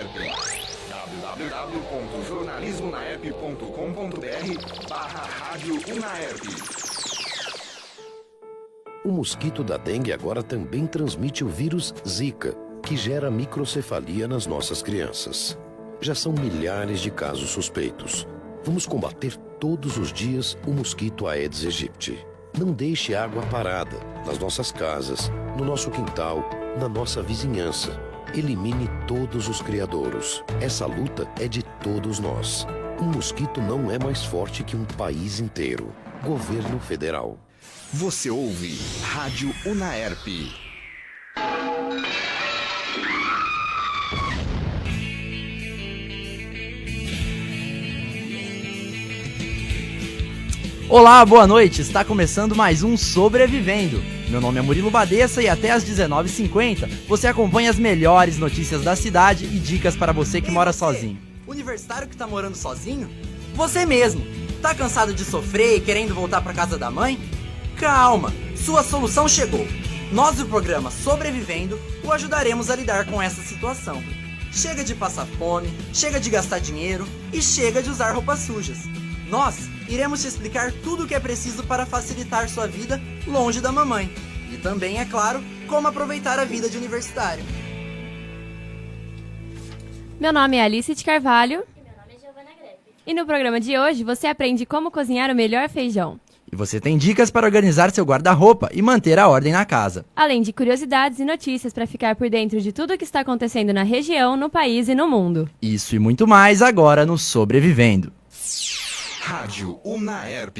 www.jornalismonaep.com.br/Rádio Unaerp. O mosquito da dengue agora também transmite o vírus Zika, que gera microcefalia nas nossas crianças. Já são milhares de casos suspeitos. Vamos combater todos os dias o mosquito Aedes aegypti. Não deixe água parada nas nossas casas, no nosso quintal, na nossa vizinhança. Elimine todos os criadouros. Essa luta é de todos nós. Um mosquito não é mais forte que um país inteiro. Governo Federal. Você ouve Rádio Unaerp. Olá, boa noite. Está começando mais um Sobrevivendo. Meu nome é Murilo Badeça e até às 19h50 você acompanha as melhores notícias da cidade e dicas para você que mora sozinho. Universitário que tá morando sozinho? Você mesmo. Tá cansado de sofrer e querendo voltar para casa da mãe? Calma, sua solução chegou. Nós do programa Sobrevivendo o ajudaremos a lidar com essa situação. Chega de passar fome, chega de gastar dinheiro e chega de usar roupas sujas. Nós iremos te explicar tudo o que é preciso para facilitar sua vida longe da mamãe. E também, é claro, como aproveitar a vida de universitário. Meu nome é Alice de Carvalho. E meu nome é Giovana Grepe. E no programa de hoje você aprende como cozinhar o melhor feijão. E você tem dicas para organizar seu guarda-roupa e manter a ordem na casa. Além de curiosidades e notícias para ficar por dentro de tudo o que está acontecendo na região, no país e no mundo. Isso e muito mais agora no Sobrevivendo. Rádio Unaerp.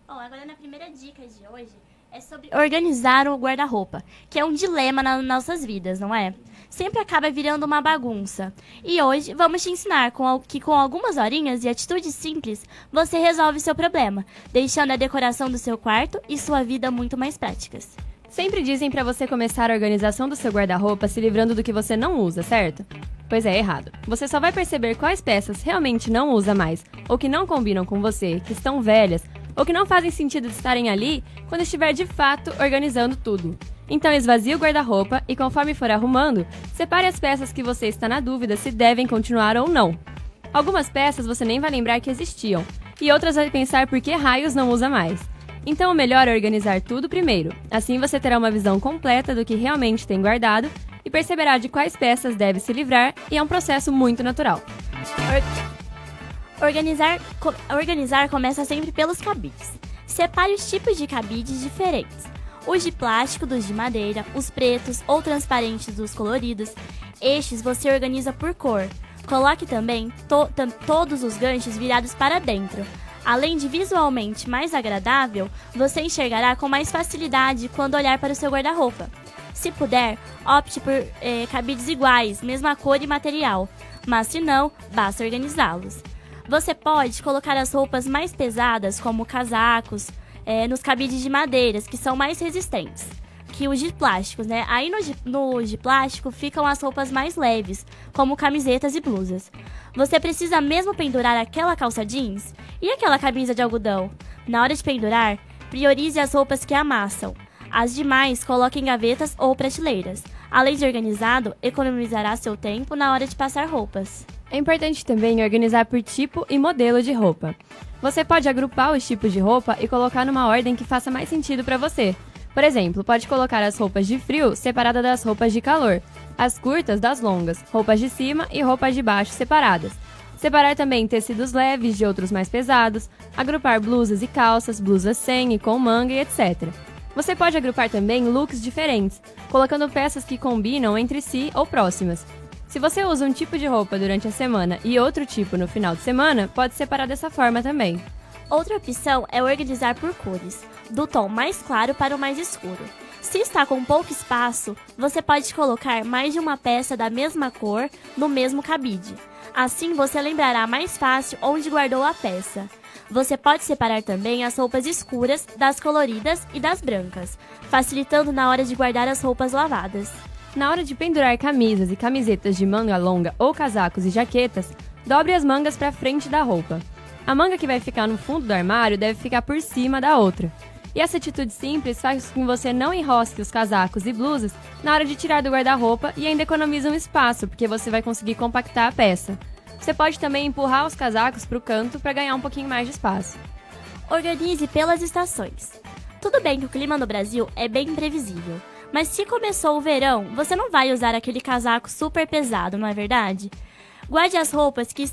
Bom, agora na primeira dica de hoje é sobre organizar o guarda-roupa, que é um dilema nas nossas vidas, não é? Sempre acaba virando uma bagunça. E hoje vamos te ensinar que com algumas horinhas e atitudes simples, você resolve seu problema, deixando a decoração do seu quarto e sua vida muito mais práticas. Sempre dizem para você começar a organização do seu guarda-roupa se livrando do que você não usa, certo? Pois é, errado. Você só vai perceber quais peças realmente não usa mais, ou que não combinam com você, que estão velhas, ou que não fazem sentido de estarem ali quando estiver de fato organizando tudo. Então esvazie o guarda-roupa e conforme for arrumando, separe as peças que você está na dúvida se devem continuar ou não. Algumas peças você nem vai lembrar que existiam, e outras vai pensar por que raios não usa mais. Então o melhor é organizar tudo primeiro, assim você terá uma visão completa do que realmente tem guardado e perceberá de quais peças deve se livrar, e é um processo muito natural. Organizar começa sempre pelos cabides. Separe os tipos de cabides diferentes. Os de plástico dos de madeira, os pretos ou transparentes dos coloridos. Estes você organiza por cor. Coloque também todos os ganchos virados para dentro. Além de visualmente mais agradável, você enxergará com mais facilidade quando olhar para o seu guarda-roupa. Se puder, opte por cabides iguais, mesma cor e material, mas se não, basta organizá-los. Você pode colocar as roupas mais pesadas, como casacos, nos cabides de madeiras, que são mais resistentes que os de plásticos, né? Aí no de plástico ficam as roupas mais leves, como camisetas e blusas. Você precisa mesmo pendurar aquela calça jeans e aquela camisa de algodão. Na hora de pendurar, priorize as roupas que amassam. As demais, coloque em gavetas ou prateleiras. Além de organizado, economizará seu tempo na hora de passar roupas. É importante também organizar por tipo e modelo de roupa. Você pode agrupar os tipos de roupa e colocar numa ordem que faça mais sentido para você. Por exemplo, pode colocar as roupas de frio separadas das roupas de calor, as curtas das longas, roupas de cima e roupas de baixo separadas. Separar também tecidos leves de outros mais pesados, agrupar blusas e calças, blusas sem e com manga e etc. Você pode agrupar também looks diferentes, colocando peças que combinam entre si ou próximas. Se você usa um tipo de roupa durante a semana e outro tipo no final de semana, pode separar dessa forma também. Outra opção é organizar por cores, do tom mais claro para o mais escuro. Se está com pouco espaço, você pode colocar mais de uma peça da mesma cor no mesmo cabide. Assim você lembrará mais fácil onde guardou a peça. Você pode separar também as roupas escuras das coloridas e das brancas, facilitando na hora de guardar as roupas lavadas. Na hora de pendurar camisas e camisetas de manga longa ou casacos e jaquetas, dobre as mangas para frente da roupa. A manga que vai ficar no fundo do armário deve ficar por cima da outra. E essa atitude simples faz com que você não enrosque os casacos e blusas na hora de tirar do guarda-roupa e ainda economiza um espaço, porque você vai conseguir compactar a peça. Você pode também empurrar os casacos para o canto para ganhar um pouquinho mais de espaço. Organize pelas estações. Tudo bem que o clima no Brasil é bem imprevisível, mas se começou o verão, você não vai usar aquele casaco super pesado, não é verdade? Guarde as roupas que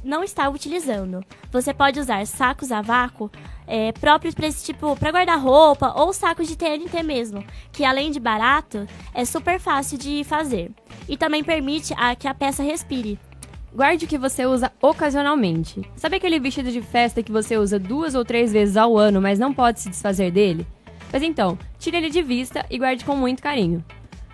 não está utilizando. Você pode usar sacos a vácuo próprios para esse tipo, para guardar roupa, ou sacos de TNT mesmo, que além de barato, é super fácil de fazer. E também permite que a peça respire. Guarde o que você usa ocasionalmente. Sabe aquele vestido de festa que você usa 2 ou 3 vezes ao ano, mas não pode se desfazer dele? Pois então, tire ele de vista e guarde com muito carinho.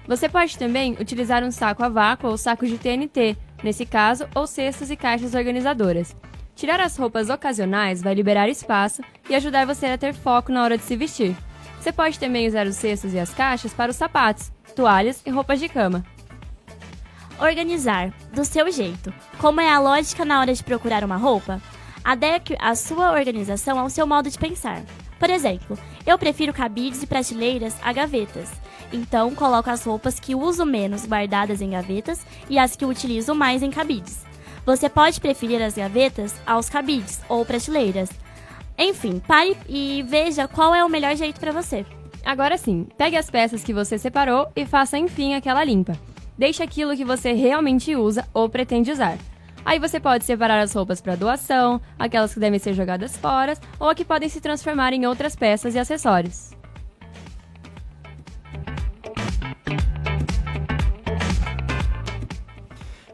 Você pode também utilizar um saco a vácuo ou saco de TNT, nesse caso, ou cestos e caixas organizadoras. Tirar as roupas ocasionais vai liberar espaço e ajudar você a ter foco na hora de se vestir. Você pode também usar os cestos e as caixas para os sapatos, toalhas e roupas de cama. Organizar, do seu jeito. Como é a lógica na hora de procurar uma roupa? Adeque a sua organização ao seu modo de pensar. Por exemplo, eu prefiro cabides e prateleiras a gavetas. Então, coloco as roupas que uso menos guardadas em gavetas e as que utilizo mais em cabides. Você pode preferir as gavetas aos cabides ou prateleiras. Enfim, pare e veja qual é o melhor jeito para você. Agora sim, pegue as peças que você separou e faça enfim aquela limpa. Deixe aquilo que você realmente usa ou pretende usar. Aí você pode separar as roupas para doação, aquelas que devem ser jogadas fora ou a que podem se transformar em outras peças e acessórios.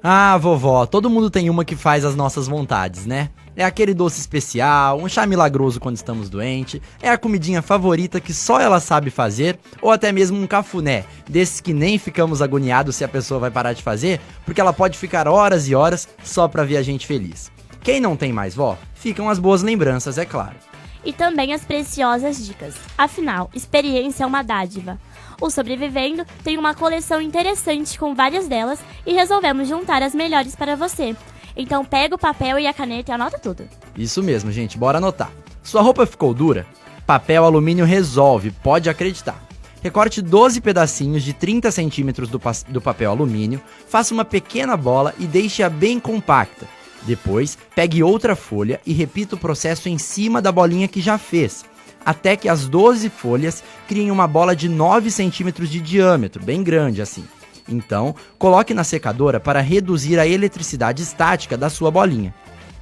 Ah, vovó, todo mundo tem uma que faz as nossas vontades, né? É aquele doce especial, um chá milagroso quando estamos doentes, é a comidinha favorita que só ela sabe fazer, ou até mesmo um cafuné, desses que nem ficamos agoniados se a pessoa vai parar de fazer, porque ela pode ficar horas e horas só pra ver a gente feliz. Quem não tem mais vó, ficam as boas lembranças, é claro. E também as preciosas dicas. Afinal, experiência é uma dádiva. O Sobrevivendo tem uma coleção interessante com várias delas e resolvemos juntar as melhores para você. Então pega o papel e a caneta e anota tudo. Isso mesmo, gente, bora anotar. Sua roupa ficou dura? Papel alumínio resolve, pode acreditar. Recorte 12 pedacinhos de 30 centímetros do papel alumínio, faça uma pequena bola e deixe-a bem compacta. Depois, pegue outra folha e repita o processo em cima da bolinha que já fez, até que as 12 folhas criem uma bola de 9 centímetros de diâmetro, bem grande assim. Então, coloque na secadora para reduzir a eletricidade estática da sua bolinha.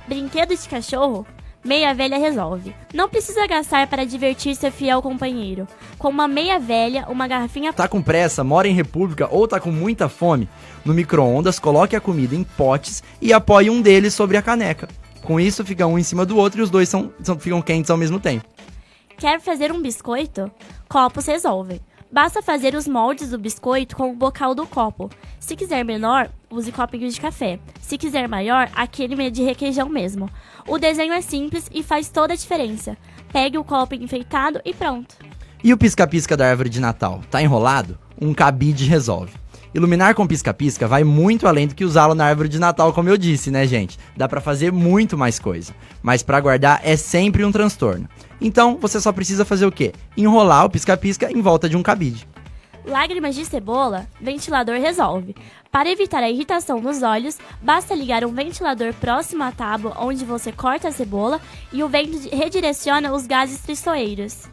Brinquedo de cachorro? Meia velha resolve. Não precisa gastar para divertir seu fiel companheiro. Com uma meia velha, uma garrafinha... Tá com pressa, mora em república ou tá com muita fome? No micro-ondas, coloque a comida em potes e apoie um deles sobre a caneca. Com isso, fica um em cima do outro e os dois ficam quentes ao mesmo tempo. Quer fazer um biscoito? Copos resolvem. Basta fazer os moldes do biscoito com o bocal do copo. Se quiser menor, use copinho de café. Se quiser maior, aquele de requeijão mesmo. O desenho é simples e faz toda a diferença. Pegue o copo enfeitado e pronto. E o pisca-pisca da árvore de Natal? Tá enrolado? Um cabide resolve. Iluminar com pisca-pisca vai muito além do que usá-lo na árvore de Natal, como eu disse, né, gente? Dá pra fazer muito mais coisa. Mas pra guardar é sempre um transtorno. Então, você só precisa fazer o quê? Enrolar o pisca-pisca em volta de um cabide. Lágrimas de cebola? Ventilador resolve. Para evitar a irritação nos olhos, basta ligar um ventilador próximo à tábua onde você corta a cebola e o vento redireciona os gases traiçoeiros.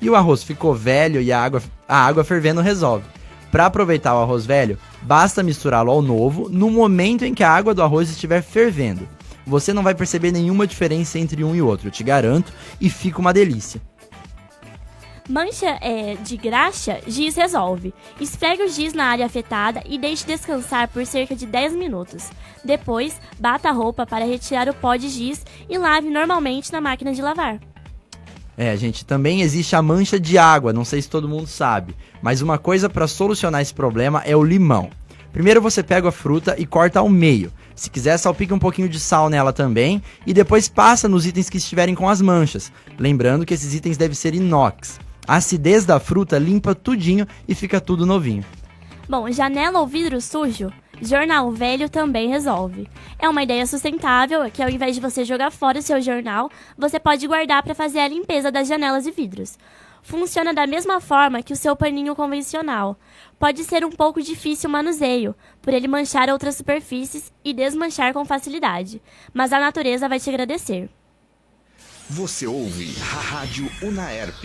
E o arroz ficou velho e a água fervendo resolve. Para aproveitar o arroz velho, basta misturá-lo ao novo no momento em que a água do arroz estiver fervendo. Você não vai perceber nenhuma diferença entre um e outro, eu te garanto, e fica uma delícia. Mancha de graxa, giz resolve. Esfregue o giz na área afetada e deixe descansar por cerca de 10 minutos. Depois, bata a roupa para retirar o pó de giz e lave normalmente na máquina de lavar. Gente, também existe a mancha de água, não sei se todo mundo sabe, mas uma coisa para solucionar esse problema é o limão. Primeiro você pega a fruta e corta ao meio. Se quiser, salpica um pouquinho de sal nela também e depois passa nos itens que estiverem com as manchas. Lembrando que esses itens devem ser inox. A acidez da fruta limpa tudinho e fica tudo novinho. Bom, janela ou vidro sujo? Jornal velho também resolve. É uma ideia sustentável que ao invés de você jogar fora o seu jornal, você pode guardar para fazer a limpeza das janelas e vidros. funciona da mesma forma que o seu paninho convencional. Pode ser um pouco difícil o manuseio, por ele manchar outras superfícies e desmanchar com facilidade, mas a natureza vai te agradecer. Você ouve Rádio Unaerp.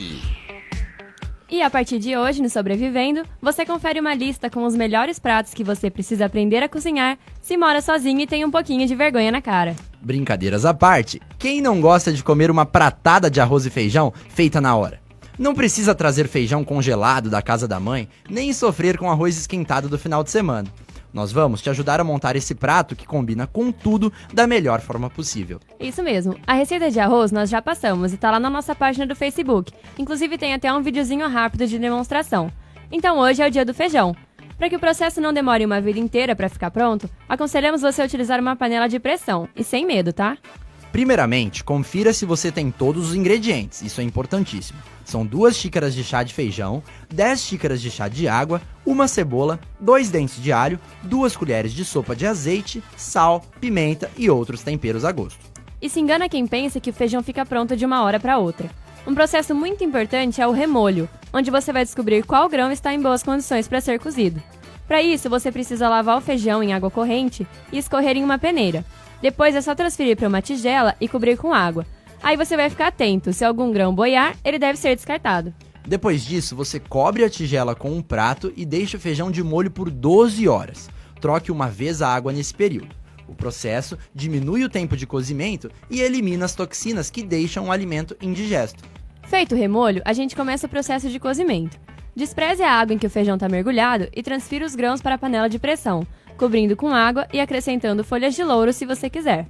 E a partir de hoje, no Sobrevivendo, você confere uma lista com os melhores pratos que você precisa aprender a cozinhar se mora sozinho e tem um pouquinho de vergonha na cara. Brincadeiras à parte, quem não gosta de comer uma pratada de arroz e feijão feita na hora? Não precisa trazer feijão congelado da casa da mãe, nem sofrer com arroz esquentado do final de semana. Nós vamos te ajudar a montar esse prato que combina com tudo da melhor forma possível. Isso mesmo, a receita de arroz nós já passamos e tá lá na nossa página do Facebook. Inclusive tem até um videozinho rápido de demonstração. Então hoje é o dia do feijão. Para que o processo não demore uma vida inteira para ficar pronto, aconselhamos você a utilizar uma panela de pressão, e sem medo, tá? Primeiramente, confira se você tem todos os ingredientes, isso é importantíssimo. São 2 xícaras de chá de feijão, 10 xícaras de chá de água, 1 cebola, 2 dentes de alho, 2 colheres de sopa de azeite, sal, pimenta e outros temperos a gosto. E se engana quem pensa que o feijão fica pronto de uma hora para outra. Um processo muito importante é o remolho, onde você vai descobrir qual grão está em boas condições para ser cozido. Para isso, você precisa lavar o feijão em água corrente e escorrer em uma peneira. Depois é só transferir para uma tigela e cobrir com água. Aí você vai ficar atento, se algum grão boiar, ele deve ser descartado. Depois disso, você cobre a tigela com um prato e deixa o feijão de molho por 12 horas. Troque uma vez a água nesse período. O processo diminui o tempo de cozimento e elimina as toxinas que deixam o alimento indigesto. Feito o remolho, a gente começa o processo de cozimento. Despreze a água em que o feijão está mergulhado e transfira os grãos para a panela de pressão, cobrindo com água e acrescentando folhas de louro se você quiser.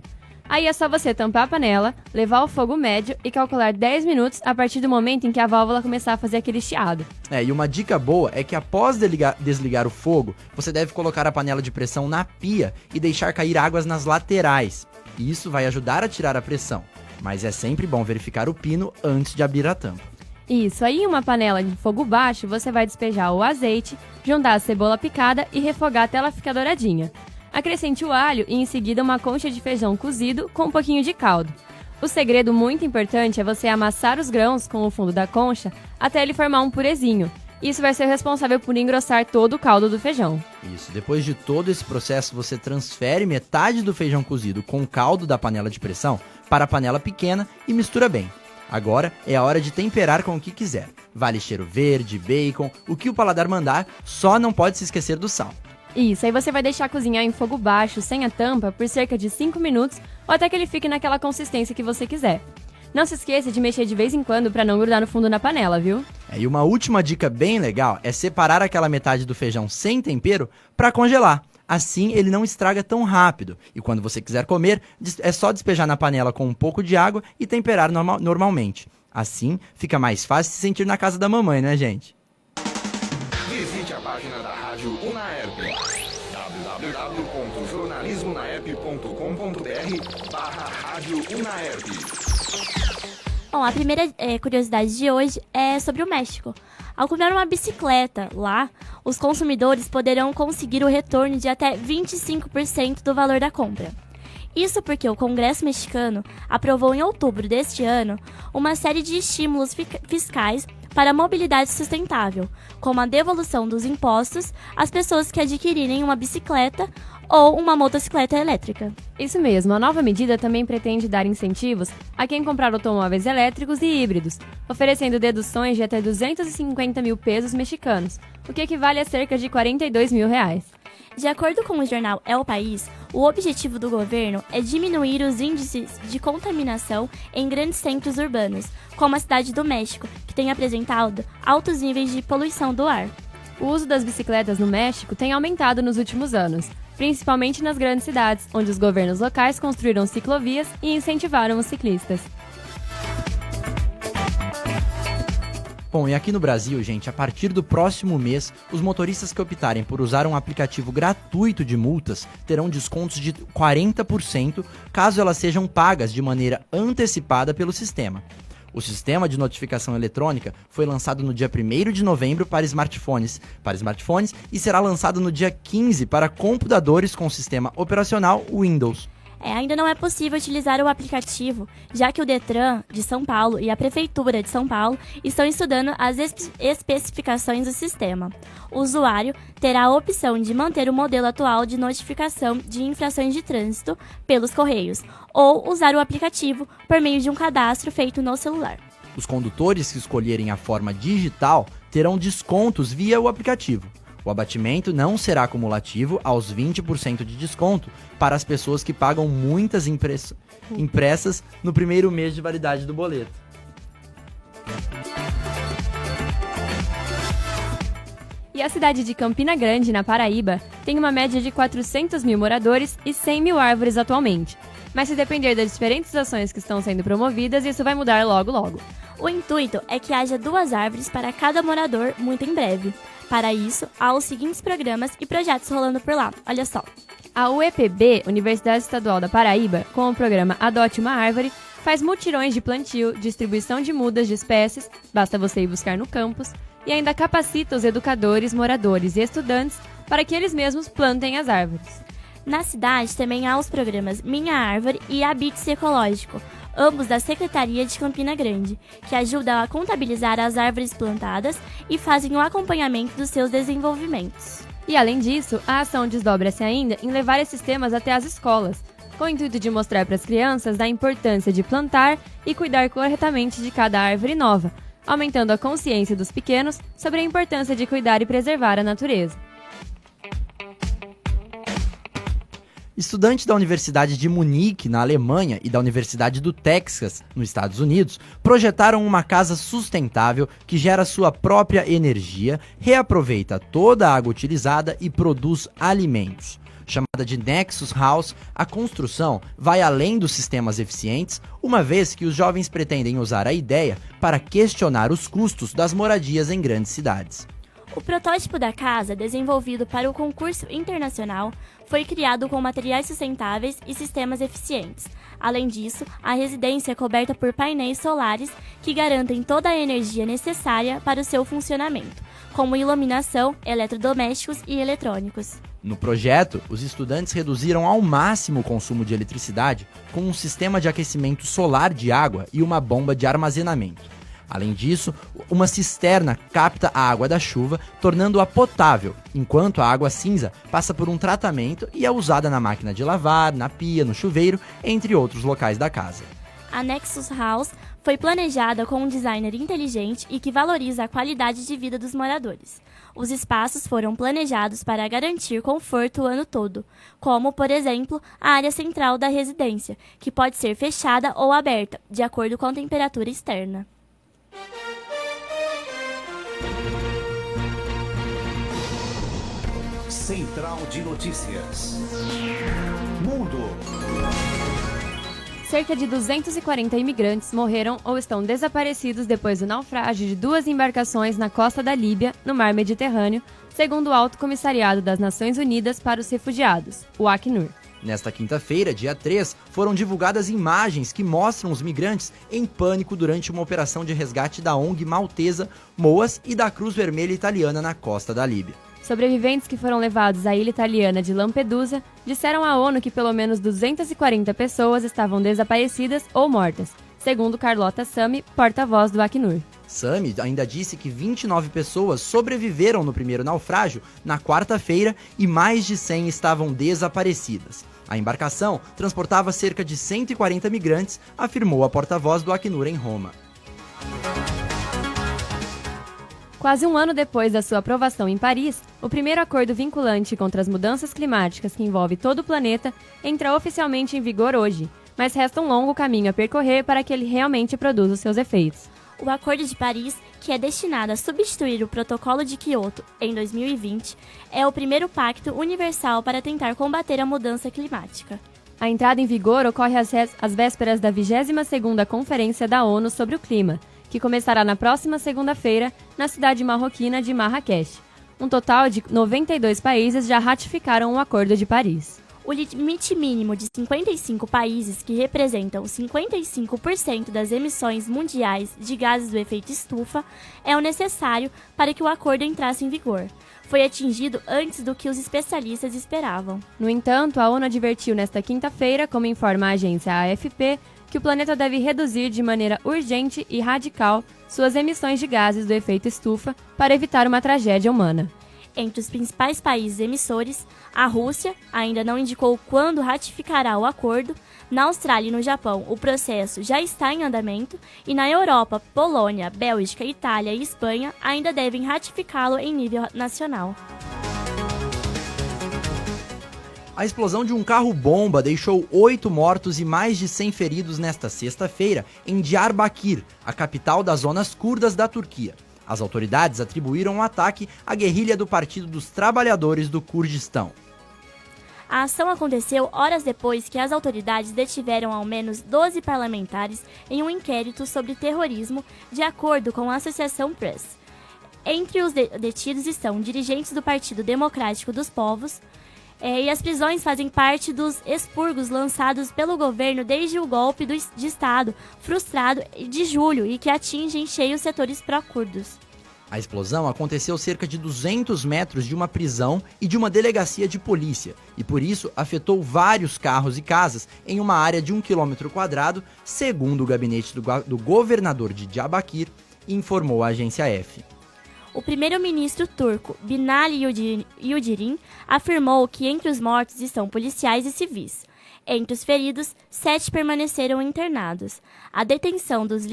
Aí é só você tampar a panela, levar ao fogo médio e calcular 10 minutos a partir do momento em que a válvula começar a fazer aquele chiado. E uma dica boa é que após desligar o fogo, você deve colocar a panela de pressão na pia e deixar cair águas nas laterais. Isso vai ajudar a tirar a pressão, mas é sempre bom verificar o pino antes de abrir a tampa. Isso, aí em uma panela de fogo baixo, você vai despejar o azeite, juntar a cebola picada e refogar até ela ficar douradinha. Acrescente o alho e em seguida uma concha de feijão cozido com um pouquinho de caldo. O segredo muito importante é você amassar os grãos com o fundo da concha até ele formar um purezinho. Isso vai ser responsável por engrossar todo o caldo do feijão. Isso, depois de todo esse processo, você transfere metade do feijão cozido com o caldo da panela de pressão para a panela pequena e mistura bem. Agora é a hora de temperar com o que quiser. Vale cheiro verde, bacon, o que o paladar mandar, só não pode se esquecer do sal. Isso, aí você vai deixar cozinhar em fogo baixo, sem a tampa, por cerca de 5 minutos ou até que ele fique naquela consistência que você quiser. Não se esqueça de mexer de vez em quando para não grudar no fundo da panela, viu? E uma última dica bem legal é separar aquela metade do feijão sem tempero para congelar. Assim ele não estraga tão rápido. E quando você quiser comer, é só despejar na panela com um pouco de água e temperar normalmente. Assim fica mais fácil se sentir na casa da mamãe, né, gente? Visite a página da Rádio Unaerp. www.jornalismonaerp.com.br/Rádio Unaerp. Bom, a primeira curiosidade de hoje é sobre o México. Ao comprar uma bicicleta lá, os consumidores poderão conseguir o retorno de até 25% do valor da compra. Isso porque o Congresso mexicano aprovou em outubro deste ano uma série de estímulos fiscais para a mobilidade sustentável, como a devolução dos impostos às pessoas que adquirirem uma bicicleta ou uma motocicleta elétrica. Isso mesmo, a nova medida também pretende dar incentivos a quem comprar automóveis elétricos e híbridos, oferecendo deduções de até 250 mil pesos mexicanos, o que equivale a cerca de 42 mil reais. De acordo com o jornal El País, o objetivo do governo é diminuir os índices de contaminação em grandes centros urbanos, como a cidade do México, que tem apresentado altos níveis de poluição do ar. O uso das bicicletas no México tem aumentado nos últimos anos, principalmente nas grandes cidades, onde os governos locais construíram ciclovias e incentivaram os ciclistas. Bom, e aqui no Brasil, gente, a partir do próximo mês, os motoristas que optarem por usar um aplicativo gratuito de multas terão descontos de 40% caso elas sejam pagas de maneira antecipada pelo sistema. O sistema de notificação eletrônica foi lançado no dia 1º de novembro para smartphones e será lançado no dia 15 para computadores com sistema operacional Windows. Ainda não é possível utilizar o aplicativo, já que o Detran de São Paulo e a Prefeitura de São Paulo estão estudando as especificações do sistema. O usuário terá a opção de manter o modelo atual de notificação de infrações de trânsito pelos Correios, ou usar o aplicativo por meio de um cadastro feito no celular. Os condutores que escolherem a forma digital terão descontos via o aplicativo. O abatimento não será cumulativo aos 20% de desconto para as pessoas que pagam muitas impressas no primeiro mês de validade do boleto. E a cidade de Campina Grande, na Paraíba, tem uma média de 400 mil moradores e 100 mil árvores atualmente. Mas se depender das diferentes ações que estão sendo promovidas, isso vai mudar logo logo. O intuito é que haja 2 árvores para cada morador muito em breve. Para isso, há os seguintes programas e projetos rolando por lá. Olha só. A UEPB, Universidade Estadual da Paraíba, com o programa Adote uma Árvore, faz mutirões de plantio, distribuição de mudas de espécies, basta você ir buscar no campus, e ainda capacita os educadores, moradores e estudantes para que eles mesmos plantem as árvores. Na cidade também há os programas Minha Árvore e Habite-se Ecológico, ambos da Secretaria de Campina Grande, que ajudam a contabilizar as árvores plantadas e fazem o acompanhamento dos seus desenvolvimentos. E além disso, a ação desdobra-se ainda em levar esses temas até as escolas, com o intuito de mostrar para as crianças da importância de plantar e cuidar corretamente de cada árvore nova, aumentando a consciência dos pequenos sobre a importância de cuidar e preservar a natureza. Estudantes da Universidade de Munique, na Alemanha, e da Universidade do Texas, nos Estados Unidos, projetaram uma casa sustentável que gera sua própria energia, reaproveita toda a água utilizada e produz alimentos. Chamada de Nexus House, a construção vai além dos sistemas eficientes, uma vez que os jovens pretendem usar a ideia para questionar os custos das moradias em grandes cidades. O protótipo da casa, desenvolvido para o concurso internacional, foi criado com materiais sustentáveis e sistemas eficientes. Além disso, a residência é coberta por painéis solares que garantem toda a energia necessária para o seu funcionamento, como iluminação, eletrodomésticos e eletrônicos. No projeto, os estudantes reduziram ao máximo o consumo de eletricidade com um sistema de aquecimento solar de água e uma bomba de armazenamento. Além disso, uma cisterna capta a água da chuva, tornando-a potável, enquanto a água cinza passa por um tratamento e é usada na máquina de lavar, na pia, no chuveiro, entre outros locais da casa. A Nexus House foi planejada com um designer inteligente e que valoriza a qualidade de vida dos moradores. Os espaços foram planejados para garantir conforto o ano todo, como, por exemplo, a área central da residência, que pode ser fechada ou aberta, de acordo com a temperatura externa. Central de Notícias. Mundo. Cerca de 240 imigrantes morreram ou estão desaparecidos depois do naufrágio de 2 embarcações na costa da Líbia, no mar Mediterrâneo, segundo o Alto Comissariado das Nações Unidas para os Refugiados, o Acnur. Nesta quinta-feira, dia 3, foram divulgadas imagens que mostram os migrantes em pânico durante uma operação de resgate da ONG maltesa MOAS e da Cruz Vermelha Italiana na costa da Líbia. Sobreviventes que foram levados à ilha italiana de Lampedusa disseram à ONU que pelo menos 240 pessoas estavam desaparecidas ou mortas, segundo Carlota Sami, porta-voz do Acnur. Sami ainda disse que 29 pessoas sobreviveram no primeiro naufrágio na quarta-feira e mais de 100 estavam desaparecidas. A embarcação transportava cerca de 140 migrantes, afirmou a porta-voz do Acnur em Roma. Quase um ano depois da sua aprovação em Paris, o primeiro acordo vinculante contra as mudanças climáticas que envolve todo o planeta entra oficialmente em vigor hoje, mas resta um longo caminho a percorrer para que ele realmente produza os seus efeitos. O Acordo de Paris, que é destinado a substituir o Protocolo de Quioto em 2020, é o primeiro pacto universal para tentar combater a mudança climática. A entrada em vigor ocorre às vésperas da 22ª Conferência da ONU sobre o Clima, que começará na próxima segunda-feira na cidade marroquina de Marrakech. Um total de 92 países já ratificaram o Acordo de Paris. O limite mínimo de 55 países, que representam 55% das emissões mundiais de gases do efeito estufa, é o necessário para que o acordo entrasse em vigor. foi atingido antes do que os especialistas esperavam. No entanto, a ONU advertiu nesta quinta-feira, como informa a agência AFP, que o planeta deve reduzir de maneira urgente e radical suas emissões de gases do efeito estufa para evitar uma tragédia humana. Entre os principais países emissores, a Rússia ainda não indicou quando ratificará o acordo. Na Austrália e no Japão, o processo já está em andamento e na Europa, Polônia, Bélgica, Itália e Espanha ainda devem ratificá-lo em nível nacional. A explosão de um carro-bomba deixou 8 mortos e mais de 100 feridos nesta sexta-feira em Diyarbakir, a capital das zonas curdas da Turquia. As autoridades atribuíram o ataque à guerrilha do Partido dos Trabalhadores do Kurdistão. A ação aconteceu horas depois que as autoridades detiveram ao menos 12 parlamentares em um inquérito sobre terrorismo, de acordo com a Associação Press. Entre os detidos estão dirigentes do Partido Democrático dos Povos, e as prisões fazem parte dos expurgos lançados pelo governo desde o golpe de Estado frustrado de julho e que atinge em cheio os setores pró-curdos. A explosão aconteceu cerca de 200 metros de uma prisão e de uma delegacia de polícia, e por isso afetou vários carros e casas em uma área de 1 km², segundo o gabinete do governador de Diyarbakir, informou a agência EFE. O primeiro-ministro turco, Binali Yildirim, afirmou que entre os mortos estão policiais e civis. Entre os feridos, 7 permaneceram internados. A detenção dos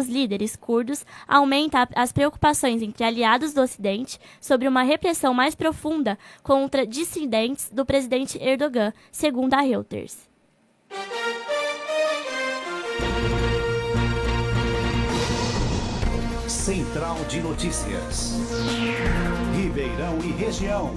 líderes curdos aumenta as preocupações entre aliados do Ocidente sobre uma repressão mais profunda contra dissidentes do presidente Erdogan, segundo a Reuters. Central de Notícias. Ribeirão e região.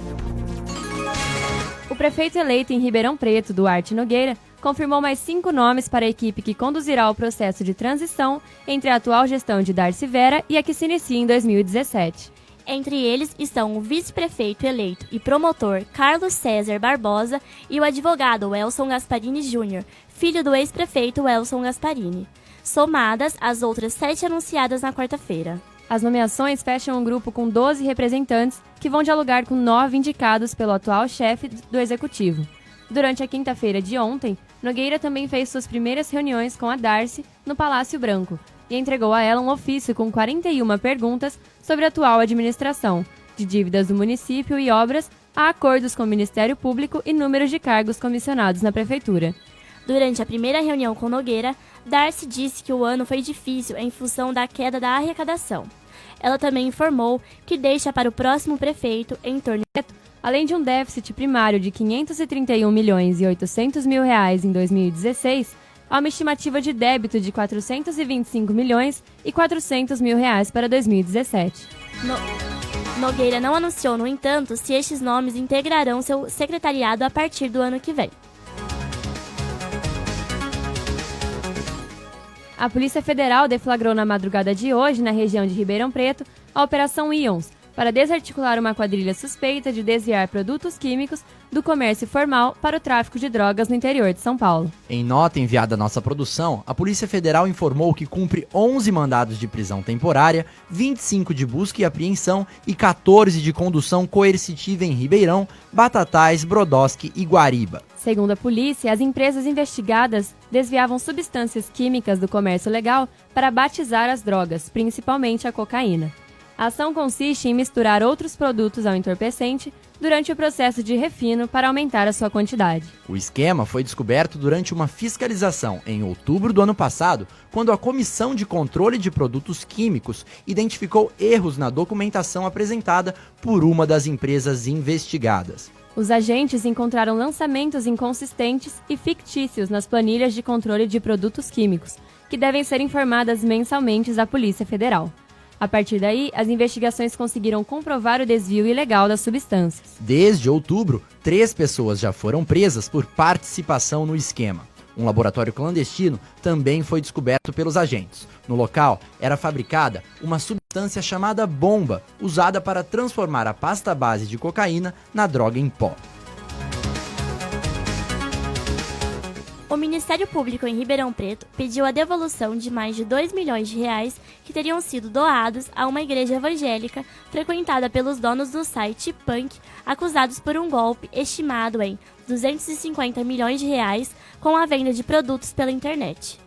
O prefeito eleito em Ribeirão Preto, Duarte Nogueira, confirmou mais 5 nomes para a equipe que conduzirá o processo de transição entre a atual gestão de Darcy Vera e a que se inicia em 2017. Entre eles estão o vice-prefeito eleito e promotor Carlos César Barbosa e o advogado Welson Gasparini Jr., filho do ex-prefeito Welson Gasparini, somadas as outras 7 anunciadas na quarta-feira. As nomeações fecham um grupo com 12 representantes que vão dialogar com 9 indicados pelo atual chefe do executivo. Durante a quinta-feira de ontem, Nogueira também fez suas primeiras reuniões com a Darcy no Palácio Branco e entregou a ela um ofício com 41 perguntas sobre a atual administração, de dívidas do município e obras, a acordos com o Ministério Público e números de cargos comissionados na prefeitura. Durante a primeira reunião com Nogueira, Darcy disse que o ano foi difícil em função da queda da arrecadação. Ela também informou que deixa para o próximo prefeito em torno de... Além de um déficit primário de R$ 531 milhões e 800 mil reais em 2016, há uma estimativa de débito de R$ 425 milhões e 400 mil reais para 2017. Nogueira não anunciou, no entanto, se estes nomes integrarão seu secretariado a partir do ano que vem. A Polícia Federal deflagrou na madrugada de hoje, na região de Ribeirão Preto, a Operação Ions, para desarticular uma quadrilha suspeita de desviar produtos químicos do comércio formal para o tráfico de drogas no interior de São Paulo. Em nota enviada à nossa produção, a Polícia Federal informou que cumpre 11 mandados de prisão temporária, 25 de busca e apreensão e 14 de condução coercitiva em Ribeirão, Batatais, Brodowski e Guariba. Segundo a polícia, as empresas investigadas desviavam substâncias químicas do comércio legal para batizar as drogas, principalmente a cocaína. A ação consiste em misturar outros produtos ao entorpecente durante o processo de refino para aumentar a sua quantidade. O esquema foi descoberto durante uma fiscalização em outubro do ano passado, quando a Comissão de Controle de Produtos Químicos identificou erros na documentação apresentada por uma das empresas investigadas. Os agentes encontraram lançamentos inconsistentes e fictícios nas planilhas de controle de produtos químicos, que devem ser informadas mensalmente à Polícia Federal. A partir daí, as investigações conseguiram comprovar o desvio ilegal das substâncias. Desde outubro, 3 pessoas já foram presas por participação no esquema. Um laboratório clandestino também foi descoberto pelos agentes. No local, era fabricada uma substância chamada bomba, usada para transformar a pasta base de cocaína na droga em pó. O Ministério Público em Ribeirão Preto pediu a devolução de mais de R$ 2 milhões que teriam sido doados a uma igreja evangélica frequentada pelos donos do site Punk, acusados por um golpe estimado em R$ 250 milhões com a venda de produtos pela internet.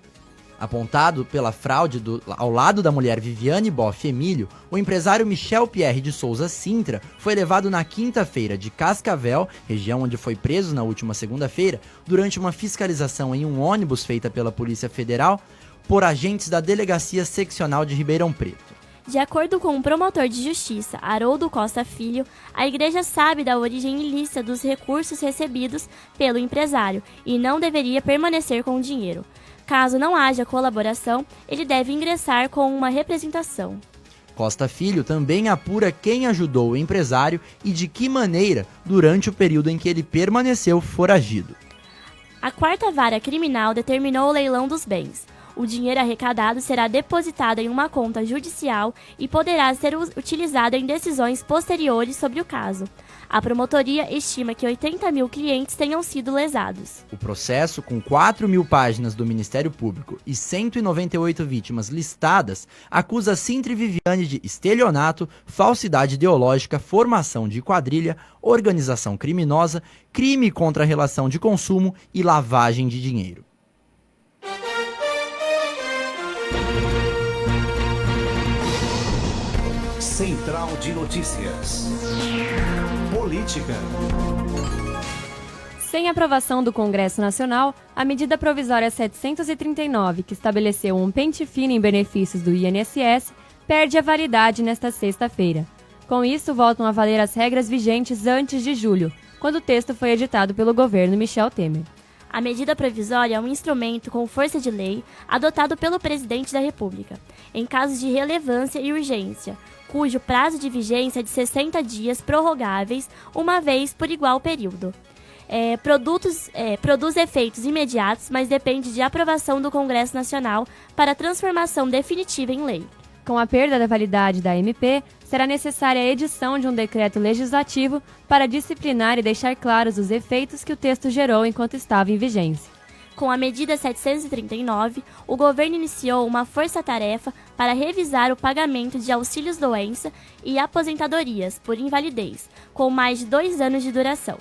Apontado pela fraude ao lado da mulher Viviane Boff Emílio, o empresário Michel Pierre de Souza Sintra foi levado na quinta-feira de Cascavel, região onde foi preso na última segunda-feira, durante uma fiscalização em um ônibus feita pela Polícia Federal por agentes da Delegacia Seccional de Ribeirão Preto. De acordo com o promotor de justiça, Haroldo Costa Filho, a igreja sabe da origem ilícita dos recursos recebidos pelo empresário e não deveria permanecer com o dinheiro. Caso não haja colaboração, ele deve ingressar com uma representação. Costa Filho também apura quem ajudou o empresário e de que maneira durante o período em que ele permaneceu foragido. A 4ª Vara Criminal determinou o leilão dos bens. O dinheiro arrecadado será depositado em uma conta judicial e poderá ser utilizado em decisões posteriores sobre o caso. A promotoria estima que 80 mil clientes tenham sido lesados. O processo, com 4 mil páginas do Ministério Público e 198 vítimas listadas, acusa Sintra e Viviane de estelionato, falsidade ideológica, formação de quadrilha, organização criminosa, crime contra a relação de consumo e lavagem de dinheiro. Central de Notícias. Política. Sem aprovação do Congresso Nacional, a medida provisória 739, que estabeleceu um pente fino em benefícios do INSS, perde a validade nesta sexta-feira. Com isso, voltam a valer as regras vigentes antes de julho, quando o texto foi editado pelo governo Michel Temer. A medida provisória é um instrumento com força de lei adotado pelo presidente da República, em casos de relevância e urgência, cujo prazo de vigência é de 60 dias prorrogáveis, uma vez por igual período. Produz efeitos imediatos, mas depende de aprovação do Congresso Nacional para transformação definitiva em lei. Com a perda da validade da MP, será necessária a edição de um decreto legislativo para disciplinar e deixar claros os efeitos que o texto gerou enquanto estava em vigência. Com a medida 739, o governo iniciou uma força-tarefa para revisar o pagamento de auxílios-doença e aposentadorias por invalidez, com mais de 2 anos de duração.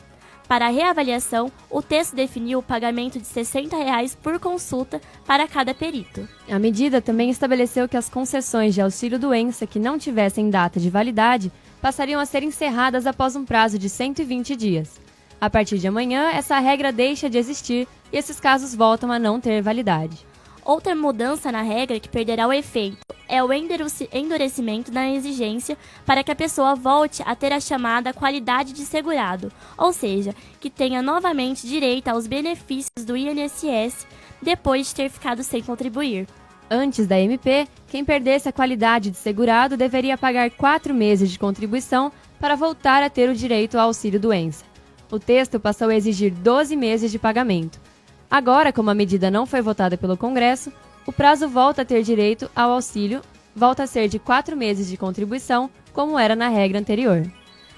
Para a reavaliação, o texto definiu o pagamento de R$ 60 por consulta para cada perito. A medida também estabeleceu que as concessões de auxílio-doença que não tivessem data de validade passariam a ser encerradas após um prazo de 120 dias. A partir de amanhã, essa regra deixa de existir e esses casos voltam a não ter validade. Outra mudança na regra que perderá o efeito é o endurecimento da exigência para que a pessoa volte a ter a chamada qualidade de segurado, ou seja, que tenha novamente direito aos benefícios do INSS depois de ter ficado sem contribuir. Antes da MP, quem perdesse a qualidade de segurado deveria pagar 4 meses de contribuição para voltar a ter o direito ao auxílio-doença. O texto passou a exigir 12 meses de pagamento. Agora, como a medida não foi votada pelo Congresso, o prazo volta a ter direito ao auxílio, volta a ser de 4 meses de contribuição, como era na regra anterior.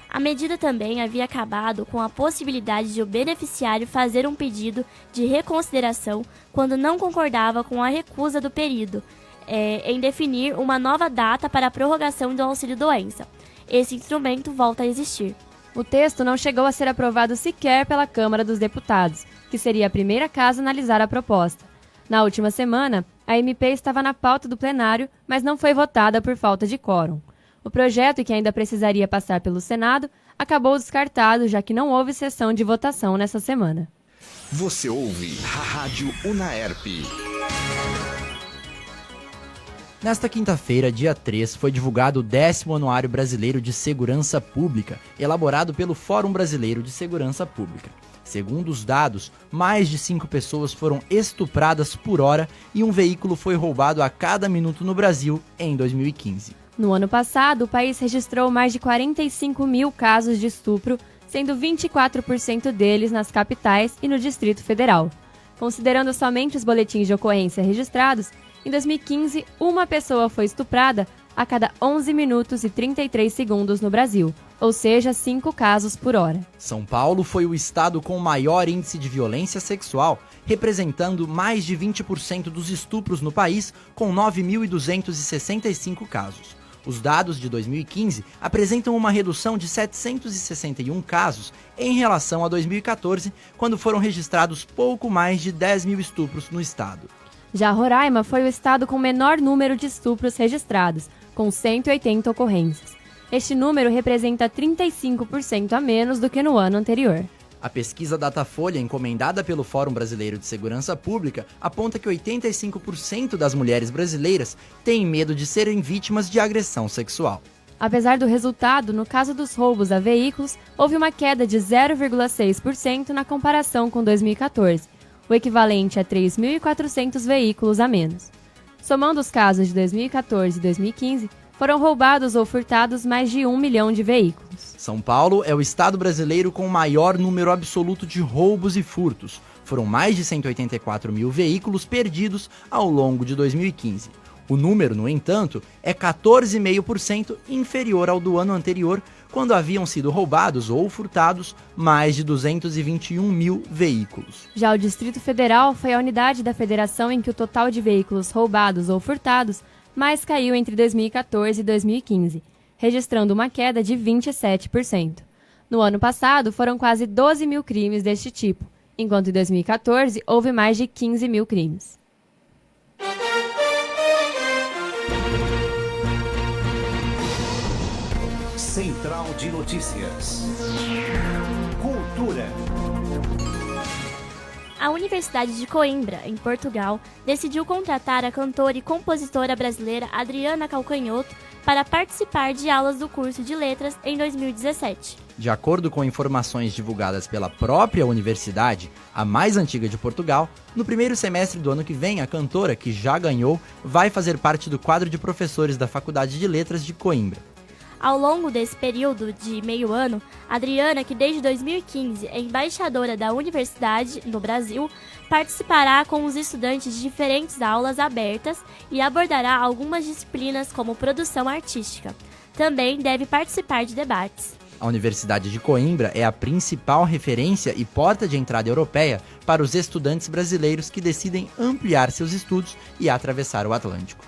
A medida também havia acabado com a possibilidade de o beneficiário fazer um pedido de reconsideração quando não concordava com a recusa do pedido, em definir uma nova data para a prorrogação do auxílio-doença. Esse instrumento volta a existir. O texto não chegou a ser aprovado sequer pela Câmara dos Deputados, que seria a primeira casa a analisar a proposta. Na última semana, a MP estava na pauta do plenário, mas não foi votada por falta de quórum. O projeto, que ainda precisaria passar pelo Senado, acabou descartado, já que não houve sessão de votação nessa semana. Você ouve a Rádio Unaerp. Nesta quinta-feira, dia 3, foi divulgado o 10º Anuário Brasileiro de Segurança Pública, elaborado pelo Fórum Brasileiro de Segurança Pública. Segundo os dados, mais de 5 pessoas foram estupradas por hora e um veículo foi roubado a cada minuto no Brasil em 2015. No ano passado, o país registrou mais de 45 mil casos de estupro, sendo 24% deles nas capitais e no Distrito Federal. Considerando somente os boletins de ocorrência registrados, em 2015, uma pessoa foi estuprada a cada 11 minutos e 33 segundos no Brasil, ou seja, 5 casos por hora. São Paulo foi o estado com maior índice de violência sexual, representando mais de 20% dos estupros no país, com 9.265 casos. Os dados de 2015 apresentam uma redução de 761 casos em relação a 2014, quando foram registrados pouco mais de 10 mil estupros no estado. Já Roraima foi o estado com menor número de estupros registrados, com 180 ocorrências. Este número representa 35% a menos do que no ano anterior. A pesquisa Datafolha, encomendada pelo Fórum Brasileiro de Segurança Pública, aponta que 85% das mulheres brasileiras têm medo de serem vítimas de agressão sexual. Apesar do resultado, no caso dos roubos a veículos, houve uma queda de 0,6% na comparação com 2014, o equivalente a 3.400 veículos a menos. Somando os casos de 2014 e 2015, foram roubados ou furtados mais de 1 milhão de veículos. São Paulo é o estado brasileiro com o maior número absoluto de roubos e furtos. Foram mais de 184 mil veículos perdidos ao longo de 2015. O número, no entanto, é 14,5% inferior ao do ano anterior, quando haviam sido roubados ou furtados mais de 221 mil veículos. Já o Distrito Federal foi a unidade da federação em que o total de veículos roubados ou furtados mais caiu entre 2014 e 2015, registrando uma queda de 27%. No ano passado, foram quase 12 mil crimes deste tipo, enquanto em 2014 houve mais de 15 mil crimes. Central de Notícias. Cultura. A Universidade de Coimbra, em Portugal, decidiu contratar a cantora e compositora brasileira Adriana Calcanhoto para participar de aulas do curso de Letras em 2017. De acordo com informações divulgadas pela própria universidade, a mais antiga de Portugal, no primeiro semestre do ano que vem, a cantora, que já ganhou, vai fazer parte do quadro de professores da Faculdade de Letras de Coimbra. Ao longo desse período de meio ano, Adriana, que desde 2015 é embaixadora da universidade no Brasil, participará com os estudantes de diferentes aulas abertas e abordará algumas disciplinas como produção artística. Também deve participar de debates. A Universidade de Coimbra é a principal referência e porta de entrada europeia para os estudantes brasileiros que decidem ampliar seus estudos e atravessar o Atlântico.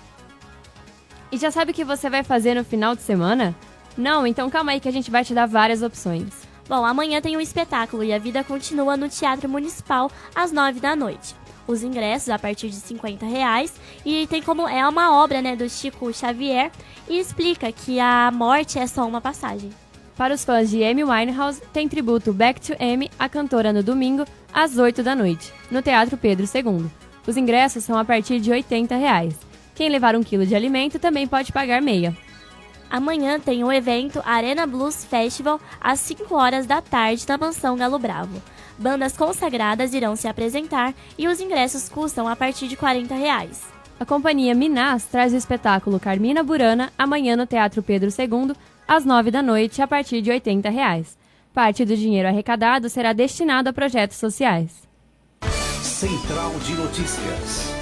E já sabe o que você vai fazer no final de semana? Não? Então calma aí que a gente vai te dar várias opções. Bom, amanhã tem um espetáculo e a vida continua no Teatro Municipal às 9 da noite. Os ingressos a partir de R$50 e tem como é uma obra, do Chico Xavier e explica que a morte é só uma passagem. Para os fãs de Amy Winehouse, tem tributo Back to Amy, a cantora, no domingo às 8 da noite, no Teatro Pedro II. Os ingressos são a partir de R$80. Quem levar 1 quilo de alimento também pode pagar meia. Amanhã tem o evento Arena Blues Festival às 5 horas da tarde na Mansão Galo Bravo. Bandas consagradas irão se apresentar e os ingressos custam a partir de R$40. A companhia Minas traz o espetáculo Carmina Burana amanhã no Teatro Pedro II às 9 da noite a partir de R$80. Parte do dinheiro arrecadado será destinado a projetos sociais. Central de Notícias.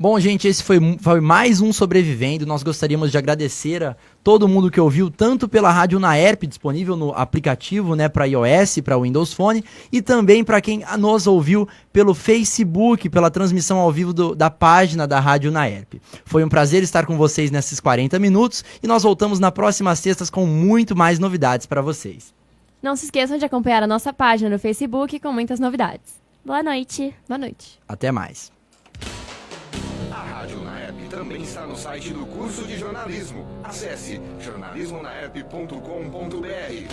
Bom, gente, esse foi mais um Sobrevivendo. Nós gostaríamos de agradecer a todo mundo que ouviu, tanto pela Rádio Unaerp, disponível no aplicativo, para iOS, para Windows Phone, e também para quem nos ouviu pelo Facebook, pela transmissão ao vivo da página da Rádio Unaerp. Foi um prazer estar com vocês nesses 40 minutos e nós voltamos na próxima sexta com muito mais novidades para vocês. Não se esqueçam de acompanhar a nossa página no Facebook com muitas novidades. Boa noite. Boa noite. Até mais. A Rádio Unaerp também está no site do curso de jornalismo. Acesse jornalismonaerp.com.br.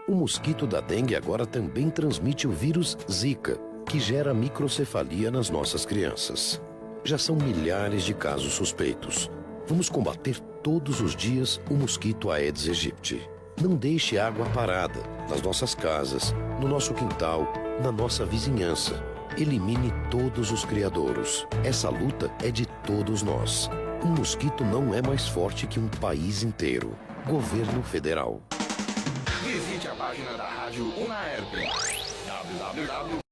O mosquito da dengue agora também transmite o vírus Zika, que gera microcefalia nas nossas crianças. Já são milhares de casos suspeitos. Vamos combater todos os dias o mosquito Aedes aegypti. Não deixe água parada nas nossas casas, no nosso quintal, na nossa vizinhança. Elimine todos os criadouros. Essa luta é de todos nós. Um mosquito não é mais forte que um país inteiro. Governo Federal. Visite a página da Rádio Unaerp. www